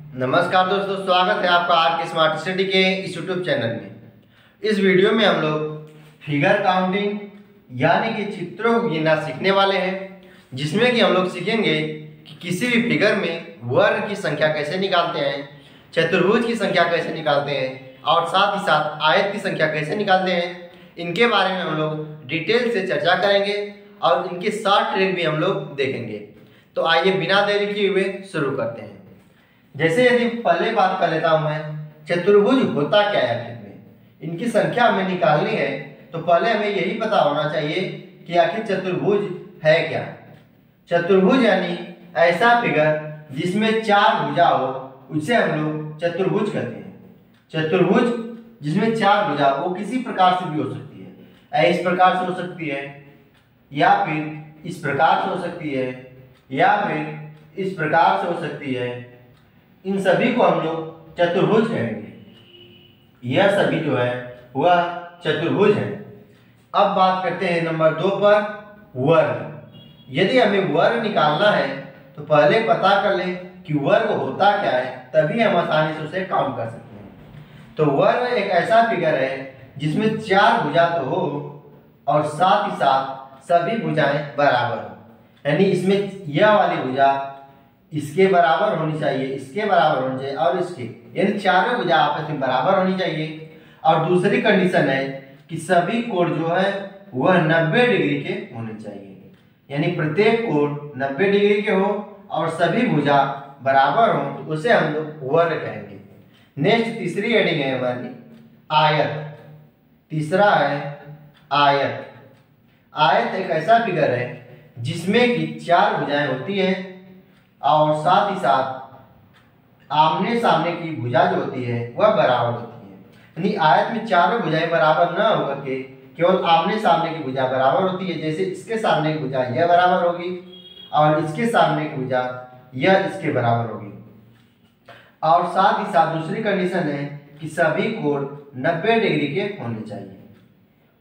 नमस्कार दोस्तों, स्वागत है आपका आर के स्मार्ट स्टडी के इस यूट्यूब चैनल में। इस वीडियो में हम लोग फिगर काउंटिंग यानी कि चित्रों को गिनना सीखने वाले हैं, जिसमें कि हम लोग सीखेंगे कि किसी भी फिगर में वर्ग की संख्या कैसे निकालते हैं, चतुर्भुज की संख्या कैसे निकालते हैं और साथ ही साथ आयत की संख्या कैसे निकालते हैं। इनके बारे में हम लोग डिटेल से चर्चा करेंगे और इनके शॉर्ट ट्रिक भी हम लोग देखेंगे। तो आइए बिना देरी किए हुए शुरू करते हैं। जैसे यदि पहले बात कर लेता हूं मैं, चतुर्भुज होता क्या है आखिर में, इनकी संख्या हमें निकालनी है तो पहले हमें यही पता होना चाहिए कि आखिर चतुर्भुज है क्या। चतुर्भुज यानी ऐसा फिगर जिसमें चार भुजा हो, उसे हम लोग चतुर्भुज कहते हैं। चतुर्भुज जिसमें चार भुजा वो किसी प्रकार से भी हो सकती है, इस प्रकार से हो सकती है, या फिर इस प्रकार से हो सकती है, या फिर इस प्रकार से हो सकती है। इन सभी को हम लोग चतुर्भुज कहेंगे। यह सभी जो है वह चतुर्भुज है। अब बात करते हैं नंबर 2 पर, वर्ग। यदि हमें वर्ग निकालना है तो पहले पता कर लें कि वर्ग होता क्या है, तभी हम आसानी से उसे काउंट कर सकते हैं। तो वर्ग एक ऐसा फिगर है जिसमें चार भुजा तो हो और साथ ही साथ सभी भुजाएं बराबर हो, यानी इसमें यह वाली भुजा इसके बराबर होनी चाहिए, इसके बराबर होनी चाहिए और इसके, यानी चारों भुजा आपस में बराबर होनी चाहिए। और दूसरी कंडीशन है कि सभी कोण जो है वह 90 डिग्री के होने चाहिए, यानी प्रत्येक कोण 90 डिग्री के हो और सभी भुजा बराबर हो, तो उसे हम लोग वर्ग कहेंगे। नेक्स्ट तीसरी हेडिंग है हमारी आयत। तीसरा है आयत। आयत एक ऐसा फिगर है जिसमें कि चार भुजाएं होती हैं और साथ ही साथ आमने सामने की भुजा जो होती है वह बराबर होती है। यानी आयत में चारों भुजाएं बराबर न होकर के केवल आमने सामने की भुजा बराबर होती है। जैसे इसके सामने की भुजा यह बराबर होगी और इसके सामने की भुजा यह इसके बराबर होगी। और साथ ही साथ दूसरी कंडीशन है कि सभी कोण 90 डिग्री के होने चाहिए।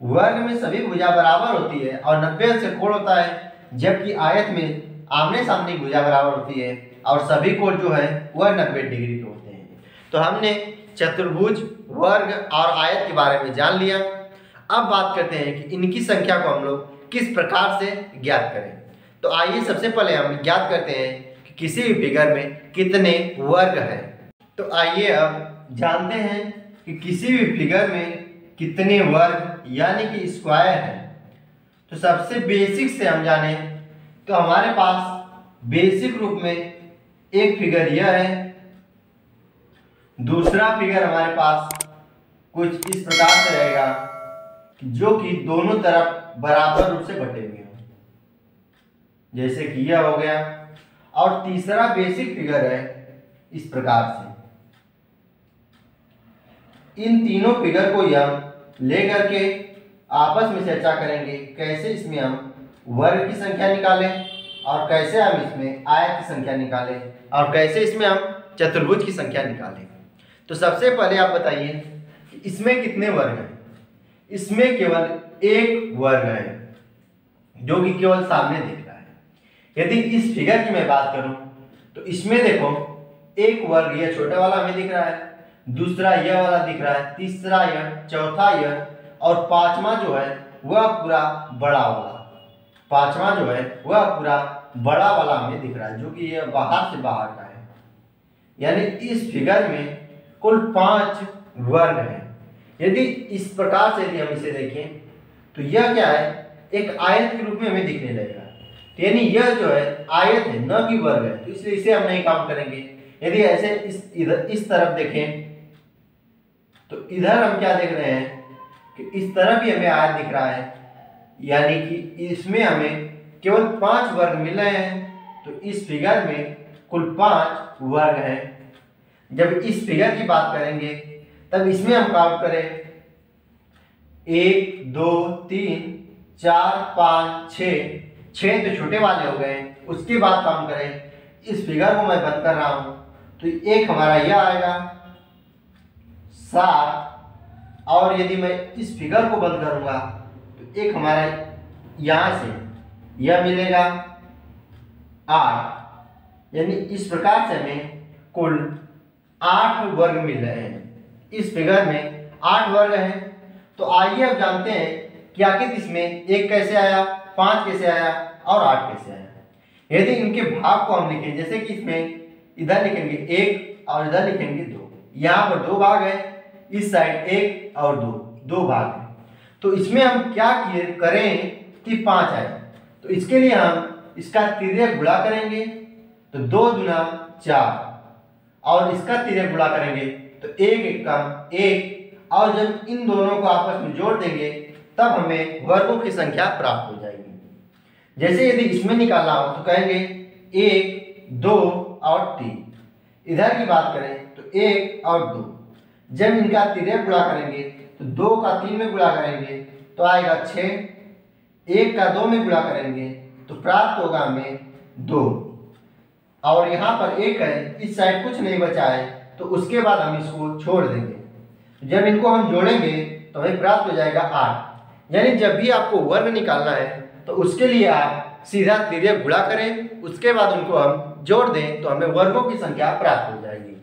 वर्ग में सभी भुजा बराबर होती है और 90 अंश कोण होता है, जबकि आयत में आमने सामने की भुजा बराबर होती है और सभी कोण जो है वह 90 डिग्री के होते हैं। तो हमने चतुर्भुज, वर्ग और आयत के बारे में जान लिया। अब बात करते हैं कि इनकी संख्या को हम लोग किस प्रकार से ज्ञात करें। तो आइए सबसे पहले हम ज्ञात करते हैं कि किसी भी फिगर में कितने वर्ग हैं। तो आइए अब जानते हैं कि किसी भी फिगर में कितने वर्ग यानी कि स्क्वायर है। तो सबसे बेसिक से हम जाने तो हमारे पास बेसिक रूप में एक फिगर यह है, दूसरा फिगर हमारे पास कुछ इस प्रकार से रहेगा जो कि दोनों तरफ बराबर रूप से बटे हुए हों, जैसे कि यह हो गया। और तीसरा बेसिक फिगर है इस प्रकार से। इन तीनों फिगर को हम लेकर के आपस में चर्चा करेंगे कैसे इसमें हम वर्ग की संख्या निकालें और कैसे हम इसमें आयत की संख्या निकालें और कैसे इसमें हम चतुर्भुज की संख्या निकालें। तो सबसे पहले आप बताइए कि इसमें कितने वर्ग हैं। इसमें केवल एक वर्ग है जो कि केवल सामने दिख रहा है। यदि इस फिगर की मैं बात करूं तो इसमें देखो एक वर्ग यह छोटा वाला हमें दिख रहा है, दूसरा यह वाला दिख रहा है, तीसरा यह, चौथा यह और पांचवा जो है वह पूरा बड़ा वाला। पांचवा जो है वह पूरा बड़ा वाला हमें दिख रहा है जो कि यह बाहर से बाहर का है। यानी इस फिगर में कुल 5 वर्ग हैं। यदि इस प्रकार से यदि हम इसे देखें तो यह क्या है, एक आयत के रूप में हमें दिखने लगेगा। तो यानी यह जो है आयत है, न कि वर्ग है, तो इसलिए इसे हम नहीं काउंट करेंगे। यदि ऐसे इस तरफ देखें तो इधर हम क्या देख रहे हैं कि इस तरफ भी हमें आयत दिख रहा है, यानी कि इसमें हमें केवल 5 वर्ग मिल रहे हैं। तो इस फिगर में कुल 5 वर्ग हैं। जब इस फिगर की बात करेंगे तब इसमें हम काउंट करें 1 2 3 4 5 6 तो छोटे वाले हो गए। उसके बाद काउंट करें, इस फिगर को मैं बंद कर रहा हूं तो एक हमारा यह आएगा 7, और यदि मैं इस फिगर को बंद करूंगा तो एक हमारा यहां से यह मिलेगा 8। यानी इस प्रकार से हमें कुल 8 वर्ग मिल रहे हैं। इस फिगर में 8 वर्ग हैं। तो आइए अब जानते हैं कि आखिर इसमें 1 कैसे आया, 5 कैसे आया और 8 कैसे आया। यदि इनके भाग को हम लिखें, जैसे कि इसमें इधर लिखेंगे 1 और इधर लिखेंगे 2, यहाँ पर 2 भाग है, इस साइड 1 और 2 भाग है। तो इसमें हम क्या करें कि 5 आए। तो इसके लिए हम इसका तिर्यक गुणा करेंगे, तो 2 दूना 4, और इसका तिर्यक गुणा करेंगे तो 1 एकम 1, और जब इन दोनों को आपस में जोड़ देंगे तब हमें वर्गों की संख्या प्राप्त हो जाएगी। जैसे यदि इसमें निकालना हो तो कहेंगे 1, 2 और 3। इधर की बात करें तो 1 और 2, जब इनका तिर्यक गुणा करेंगे तो 2 का 3 में गुणा करेंगे तो आएगा 6, 1 का 2 में गुणा करेंगे तो प्राप्त होगा हमें 2, और यहाँ पर 1 है, इस साइड कुछ नहीं बचा है, तो उसके बाद हम इसको छोड़ देंगे। जब इनको हम जोड़ेंगे तो हमें प्राप्त हो जाएगा 8। यानी जब भी आपको वर्ग निकालना है तो उसके लिए आप सीधा तिर्यक गुणा करें, उसके बाद उनको हम जोड़ दें तो हमें वर्गों की संख्या प्राप्त हो जाएगी।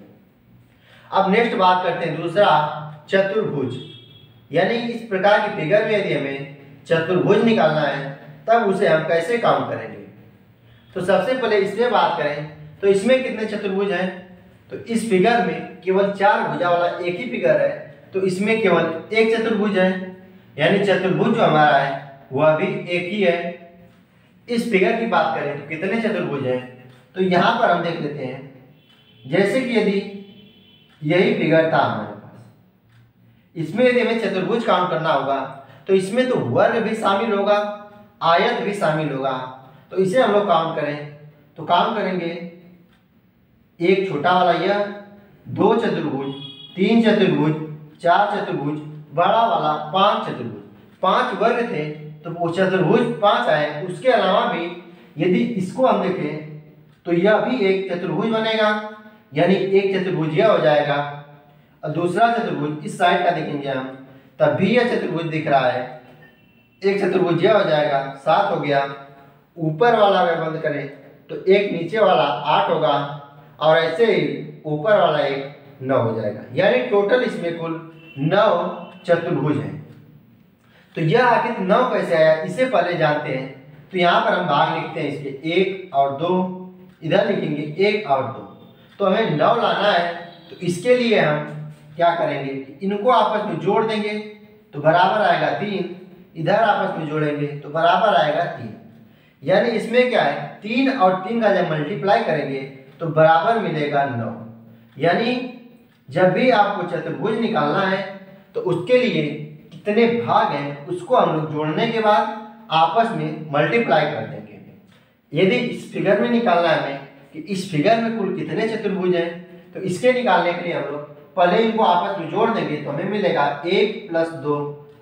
अब नेक्स्ट बात करते हैं दूसरा, चतुर्भुज। यानी इस प्रकार की फिगर में यदि हमें चतुर्भुज निकालना है तब उसे हम कैसे काम करेंगे। तो सबसे पहले इसमें बात करें तो इसमें कितने चतुर्भुज हैं। तो इस फिगर में केवल 4 भुजा वाला एक ही फिगर है, तो इसमें केवल 1 चतुर्भुज है। यानी चतुर्भुज जो हमारा है वह भी एक ही है। इस फिगर की बात करें तो कितने चतुर्भुज हैं, तो यहाँ पर हम देख लेते हैं। जैसे कि यदि यही फिगर था हमारे पास, इसमें यदि हमें चतुर्भुज काउंट करना होगा तो इसमें तो वर्ग भी शामिल होगा, आयत भी शामिल होगा। तो इसे हम लोग काउंट करें तो काउंट करेंगे, एक छोटा वाला यह, 2 चतुर्भुज, 3 चतुर्भुज, 4 चतुर्भुज, बड़ा वाला 5 चतुर्भुज। 5 वर्ग थे तो वो चतुर्भुज 5 आए। उसके अलावा भी यदि इसको हम देखें तो यह भी एक चतुर्भुज बनेगा, यानी एक चतुर्भुज यह हो जाएगा, और दूसरा चतुर्भुज इस साइड का देखेंगे हम तब भी यह चतुर्भुज दिख रहा है, एक चतुर्भुज यह हो जाएगा, 7 हो गया। ऊपर वाला अगर बंद करें तो एक नीचे वाला 8 होगा, और ऐसे ही ऊपर वाला एक 9 हो जाएगा। यानी टोटल इसमें कुल 9 चतुर्भुज हैं। तो यह आखिर 9 कैसे आया इसे पहले जानते हैं। तो यहाँ पर हम भाग लिखते हैं इसके 1 और 2, इधर लिखेंगे 1 और 2। तो हमें 9 लाना है, तो इसके लिए हम क्या करेंगे, इनको आपस में जोड़ देंगे तो बराबर आएगा 3, इधर आपस में जोड़ेंगे तो बराबर आएगा 3। यानी इसमें क्या है, 3 और 3 का जब मल्टीप्लाई करेंगे तो बराबर मिलेगा 9। यानी जब भी आपको चतुर्भुज निकालना है तो उसके लिए कितने भाग हैं उसको हम लोग जोड़ने के बाद आपस में मल्टीप्लाई कर देंगे। यदि इस फिगर में निकालना है हमें कि इस फिगर में कुल कितने चतुर्भुज हैं, तो इसके निकालने के लिए हम लोग पहले इनको आपस में जोड़ देंगे तो हमें मिलेगा 1 + 2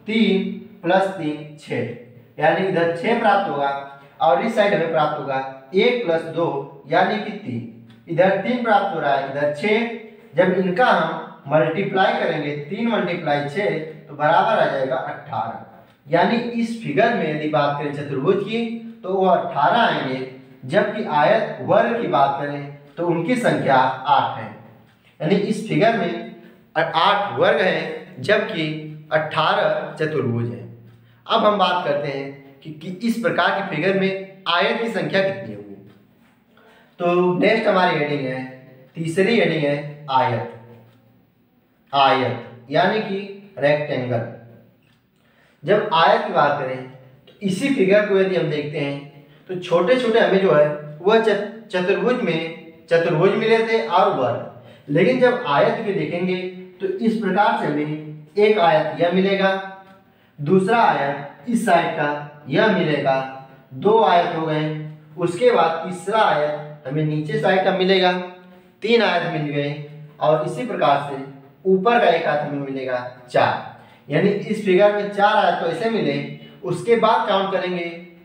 3 + 3 6। यानी इधर 6 प्राप्त होगा, और इस साइड हमें प्राप्त होगा 1 + 2 यानी कि 3। इधर 3 प्राप्त हो रहा है, इधर 6। जब इनका हम मल्टीप्लाई करेंगे 3 × 6 तो बराबर आ जाएगा 18। यानी इस फिगर में यदि बात करें चतुर्भुज की तो वो 18 आएंगे, जबकि आयत वर्ग की बात करें तो उनकी संख्या 8 है। यानी इस फिगर में 8 वर्ग हैं जबकि 18 चतुर्भुज हैं। अब हम बात करते हैं कि इस प्रकार की फिगर में आयत की संख्या कितनी होगी। तो नेक्स्ट हमारी हेडिंग है, तीसरी हेडिंग है आयत। आयत यानी कि रेक्टेंगल। जब आयत की बात करें तो इसी फिगर को यदि हम देखते हैं तो छोटे छोटे हमें जो है वह चतुर्भुज मिले थे और वर्ग। लेकिन जब आयत के देखेंगे तो इस प्रकार से हमें एक आयत यह मिलेगा, दूसरा आयत इस साइड का यह मिलेगा, 2 आयत हो गए। उसके बाद तीसरा आयत हमें नीचे साइड का मिलेगा, 3 आयत मिल गए, और इसी प्रकार से ऊपर का एक आयत हमें मिलेगा 4। यानी इस फिगर में 4 आयत तो ऐसे मिले। उसके बाद काउंट करेंगे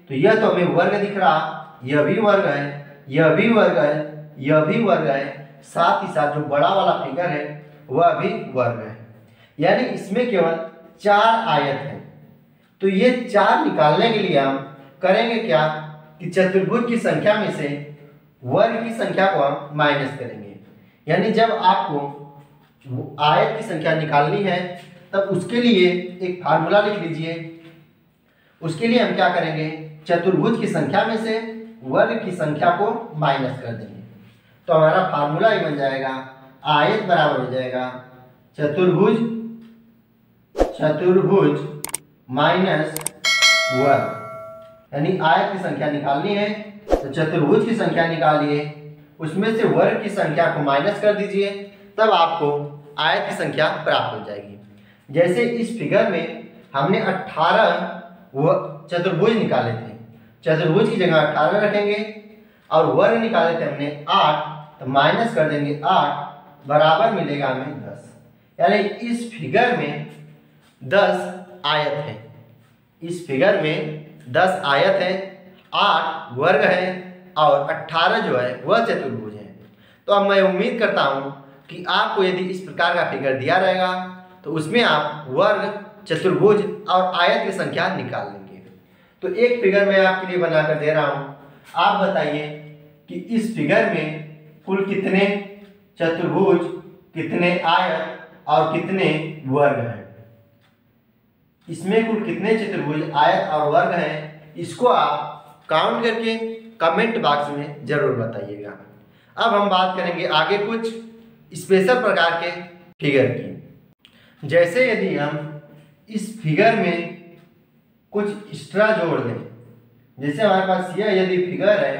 तो यह तो हमें वर्ग दिख रहा, यह भी वर्ग है, यह भी वर्ग है, यह भी वर्ग है, साथ ही साथ जो बड़ा वाला फिगर है वह भी वर्ग है। यानी इसमें केवल 4 आयत हैं। तो ये 4 निकालने के लिए हम करेंगे क्या कि चतुर्भुज की संख्या में से वर्ग की संख्या को हम माइनस करेंगे। यानी जब आपको आयत की संख्या निकालनी है तब उसके लिए एक फार्मूला लिख लीजिए। उसके लिए हम क्या करेंगे, चतुर्भुज की संख्या में से वर्ग की संख्या को माइनस कर देंगे। तो हमारा फार्मूला ही बन जाएगा, आयत बराबर हो जाएगा चतुर्भुज माइनस वर्ग। यानी आयत की संख्या निकालनी है तो चतुर्भुज की संख्या निकालिए, उसमें से वर्ग की संख्या को माइनस कर दीजिए, तब आपको आयत की संख्या प्राप्त हो जाएगी। जैसे इस फिगर में हमने 18 चतुर्भुज निकाले थे, चतुर्भुज की जगह 18 रखेंगे और वर्ग निकाले थे हमने 8, तो माइनस कर देंगे 8 बराबर मिलेगा हमें 10। यानी इस फिगर में 10 आयत है, इस फिगर में 10 आयत है, 8 वर्ग है और 18 जो है वह चतुर्भुज है। तो अब मैं उम्मीद करता हूँ कि आपको यदि इस प्रकार का फिगर दिया रहेगा तो उसमें आप वर्ग, चतुर्भुज और आयत की संख्या निकाल लेंगे। तो एक फिगर मैं आपके लिए बनाकर दे रहा हूँ, आप बताइए कि इस फिगर में कुल कितने चतुर्भुज, कितने आयत और कितने वर्ग हैं। इसमें कुल कितने चतुर्भुज, आयत और वर्ग हैं, इसको आप काउंट करके कमेंट बॉक्स में जरूर बताइएगा। अब हम बात करेंगे आगे कुछ स्पेशल प्रकार के फिगर की। जैसे यदि हम इस फिगर में कुछ एक्स्ट्रा जोड़ दें, जैसे हमारे पास यह यदि फिगर है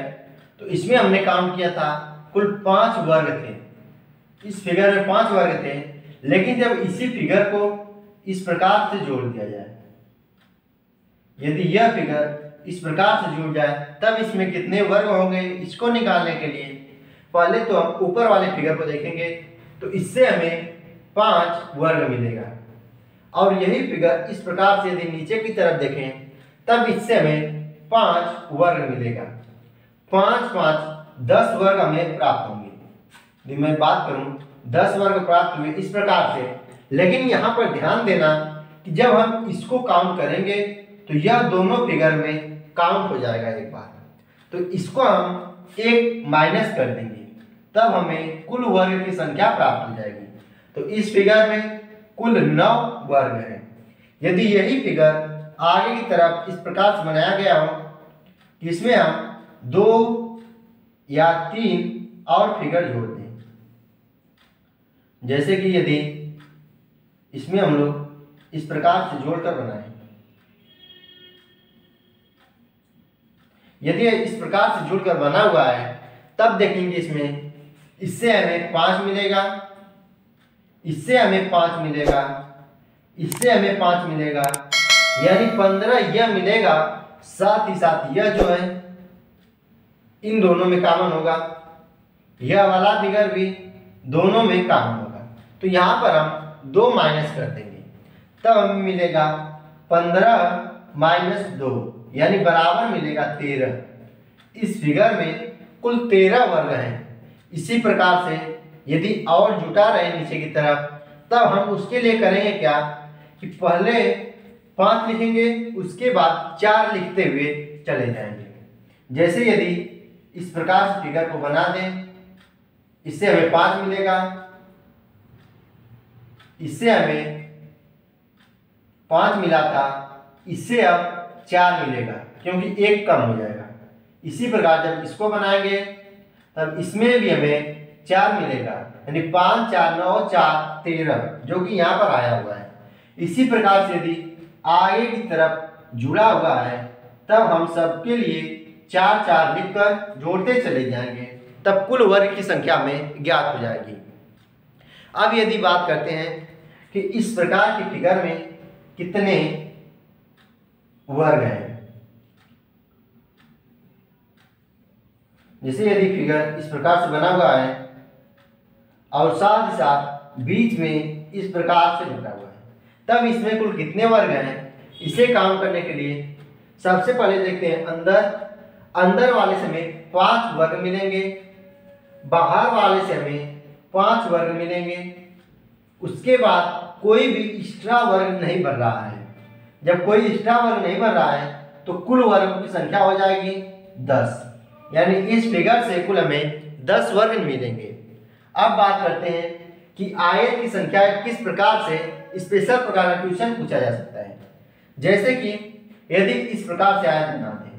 तो इसमें हमने काउंट किया था कुल 5 वर्ग थे, इस फिगर में 5 वर्ग थे, लेकिन जब इसी फिगर को इस प्रकार से जोड़ दिया जाए, यदि यह फिगर इस प्रकार से जुड़ जाए तब इसमें कितने वर्ग होंगे, इसको निकालने के लिए पहले तो हम ऊपर वाले फिगर को देखेंगे तो इससे हमें 5 वर्ग मिलेगा, और यही फिगर इस प्रकार से यदि नीचे की तरफ देखें तब इससे हमें 5 वर्ग मिलेगा। 5 5 10 वर्ग हमें प्राप्त होंगे। यदि मैं बात करूं 10 वर्ग प्राप्त हुए इस प्रकार से, लेकिन यहाँ पर ध्यान देना कि जब हम इसको काउंट करेंगे तो यह दोनों फिगर में काउंट हो जाएगा एक बार, तो इसको हम एक माइनस कर देंगे, तब हमें कुल वर्ग की संख्या प्राप्त हो जाएगी। तो इस फिगर में कुल 9 वर्ग हैं। यदि यही फिगर आगे की तरफ इस प्रकार से बनाया गया हो कि इसमें हम 2 या 3 और फिगर जोड़ दें, जैसे कि यदि इसमें हम लोग इस प्रकार से जोड़कर बनाएं, यदि इस प्रकार से जुड़कर बना हुआ है तब देखेंगे इसमें इससे हमें 5 मिलेगा, इससे हमें 5 मिलेगा, इससे हमें 5 मिलेगा, यानी 15 यह मिलेगा। साथ ही साथ यह जो है इन दोनों में कॉमन होगा, यह वाला फिगर भी दोनों में कॉमन होगा, तो यहाँ पर हम 2 माइनस कर देंगे, तब हमें मिलेगा 15 माइनस 2 यानी बराबर मिलेगा 13। इस फिगर में कुल 13 वर्ग हैं। इसी प्रकार से यदि और जुटा रहे नीचे की तरफ तब हम उसके लिए करेंगे क्या कि पहले 5 लिखेंगे, उसके बाद 4 लिखते हुए चले जाएंगे। जैसे यदि इस प्रकार से फिगर को बना दें, इससे हमें 5 मिलेगा, इससे हमें 5 मिला था, इससे अब 4 मिलेगा क्योंकि 1 कम हो जाएगा। इसी प्रकार जब इसको बनाएंगे तब इसमें भी हमें 4 मिलेगा, यानी 5 4 9 4 13 जो कि यहाँ पर आया हुआ है। इसी प्रकार से यदि आगे की तरफ जुड़ा हुआ है तब हम सबके लिए 4 4 लिखकर जोड़ते चले जाएंगे, तब कुल वर्ग की संख्या में ज्ञात हो जाएगी। अब यदि बात करते हैं कि इस प्रकार की फिगर में कितने वर्ग हैं, जैसे यदि फिगर इस प्रकार से बना हुआ है और साथ ही साथ बीच में इस प्रकार से जुड़ा हुआ है, तब इसमें कुल कितने वर्ग हैं, इसे काउंट करने के लिए सबसे पहले देखते हैं अंदर वाले से हमें 5 वर्ग मिलेंगे, बाहर वाले से हमें 5 वर्ग मिलेंगे। उसके बाद कोई भी एक्स्ट्रा वर्ग नहीं बन रहा है। जब कोई एक्स्ट्रा वर्ग नहीं बन रहा है तो कुल वर्गों की संख्या हो जाएगी 10, यानी इस फिगर से कुल हमें 10 वर्ग मिलेंगे। अब बात करते हैं कि आयत की संख्या किस प्रकार से स्पेशल प्रकार का क्वेश्चन पूछा जा सकता है। जैसे कि यदि इस प्रकार से आयत बनाते हैं,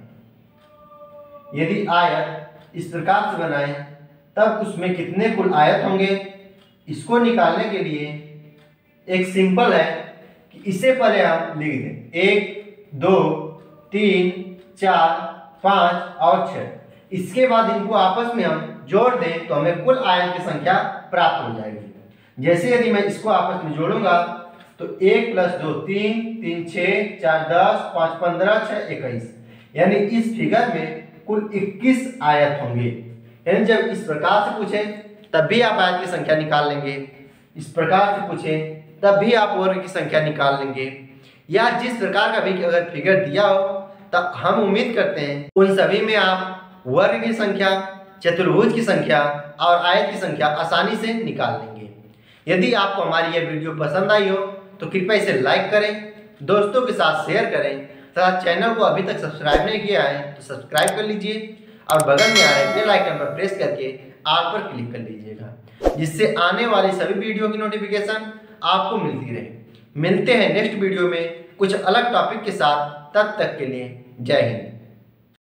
यदि आयत इस प्रकार से बनाए तब उसमें कितने कुल आयत होंगे, इसको निकालने के लिए एक सिंपल है कि इससे पहले हम लिख दें 1 2 3 4 5 और 6। इसके बाद इनको आपस में हम जोड़ दें तो हमें कुल आयत की संख्या प्राप्त हो जाएगी। जैसे यदि मैं इसको आपस में जोड़ूंगा तो 1 + 2 3 3 6 4 10 5 15 6 21, यानी इस फिगर में कुल 21 आयत होंगे। यानी जब इस प्रकार से पूछे तब भी आप आयत की संख्या निकाल लेंगे, इस प्रकार से पूछे तब भी आप वर्ग की संख्या निकाल लेंगे, या जिस प्रकार का भी अगर फिगर दिया हो तब हम उम्मीद करते हैं उन सभी में आप वर्ग की संख्या, चतुर्भुज की संख्या और आयत की संख्या आसानी से निकाल लेंगे। यदि आपको हमारी यह वीडियो पसंद आई हो तो कृपया इसे लाइक करें, दोस्तों के साथ शेयर करें तथा चैनल को अभी तक सब्सक्राइब नहीं किया है तो सब्सक्राइब कर लीजिए और बगल में आ रहे बेल आइकन पर प्रेस करके ऑल पर क्लिक कर लीजिएगा, जिससे आने वाली सभी वीडियो की नोटिफिकेशन आपको मिलती रहे। मिलते हैं नेक्स्ट वीडियो में कुछ अलग टॉपिक के साथ, तब तक के लिए जय हिंद।